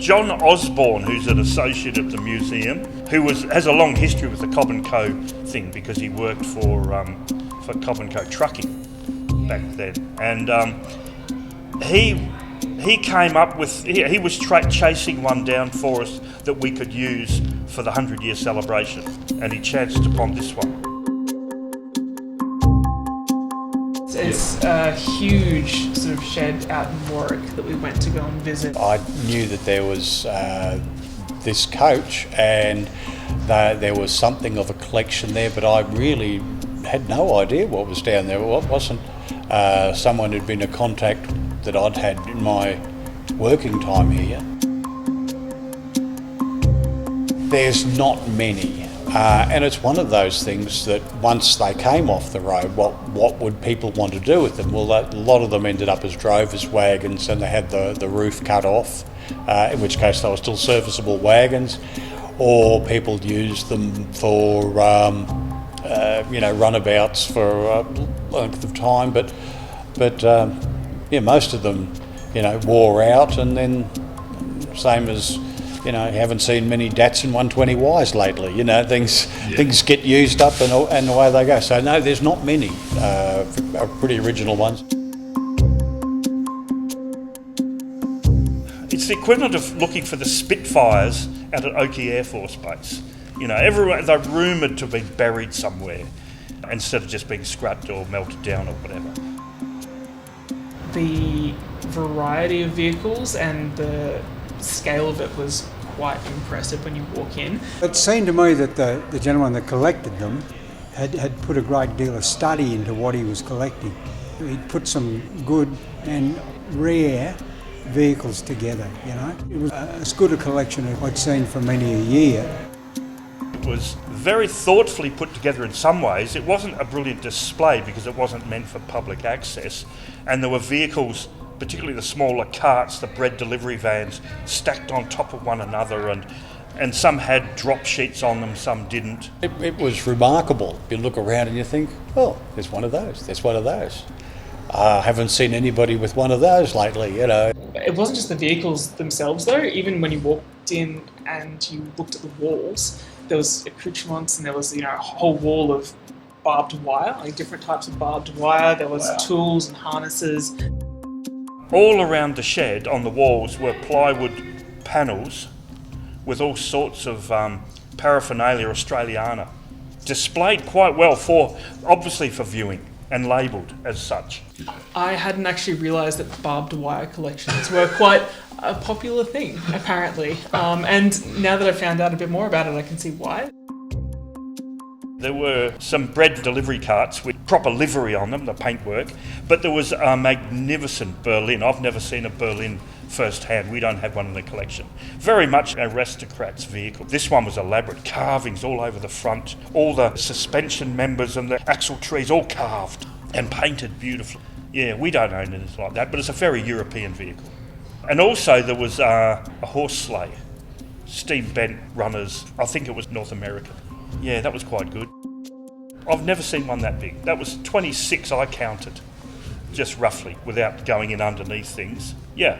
John Osborne, who's an associate at the museum, who has a long history with the Cobb and Co thing because he worked for Cobb and Co trucking back then, and he came up with he was chasing one down for us that we could use for the 100-year celebration, and he chanced upon this one. It's a huge sort of shed out in Warwick that we went to go and visit. I knew that there was this coach and there was something of a collection there, but I really had no idea what was down there. It wasn't someone who'd been a contact that I'd had in my working time here. There's not many. And it's one of those things that once they came off the road, what would people want to do with them? Well, a lot of them ended up as drovers' wagons, and they had the roof cut off, in which case they were still serviceable wagons, or people used them for runabouts for a length of time. But most of them wore out, and then same as. You haven't seen many Datsun 120Ys lately. Things get used up and away they go. So no, there's not many pretty original ones. It's the equivalent of looking for the Spitfires out at Oakey Air Force Base. Everywhere they're rumoured to be buried somewhere instead of just being scrapped or melted down or whatever. The variety of vehicles and the scale of it was quite impressive when you walk in. It seemed to me that the gentleman that collected them had put a great deal of study into what he was collecting. He'd put some good and rare vehicles together, It was as good a collection as I'd seen for many a year. It was very thoughtfully put together in some ways. It wasn't a brilliant display because it wasn't meant for public access, and there were vehicles, particularly the smaller carts, the bread delivery vans, stacked on top of one another, and some had drop sheets on them, some didn't. It was remarkable. You look around and you think, oh, there's one of those. I haven't seen anybody with one of those lately, It wasn't just the vehicles themselves though. Even when you walked in and you looked at the walls, there was accoutrements and there was a whole wall of barbed wire, like different types of barbed wire. There was tools and harnesses. All around the shed on the walls were plywood panels with all sorts of paraphernalia Australiana, displayed quite well obviously for viewing and labelled as such. I hadn't actually realised that barbed wire collections were quite a popular thing, apparently. And now that I've found out a bit more about it, I can see why. There were some bread delivery carts with proper livery on them, the paintwork, but there was a magnificent Berlin. I've never seen a Berlin firsthand. We don't have one in the collection. Very much an aristocrat's vehicle. This one was elaborate, carvings all over the front, all the suspension members and the axle trees all carved and painted beautifully. Yeah, we don't own anything like that, but it's a very European vehicle. And also there was a horse sleigh, steam bent runners. I think it was North American. Yeah, that was quite good. I've never seen one that big. That was 26 I counted, just roughly, without going in underneath things. Yeah,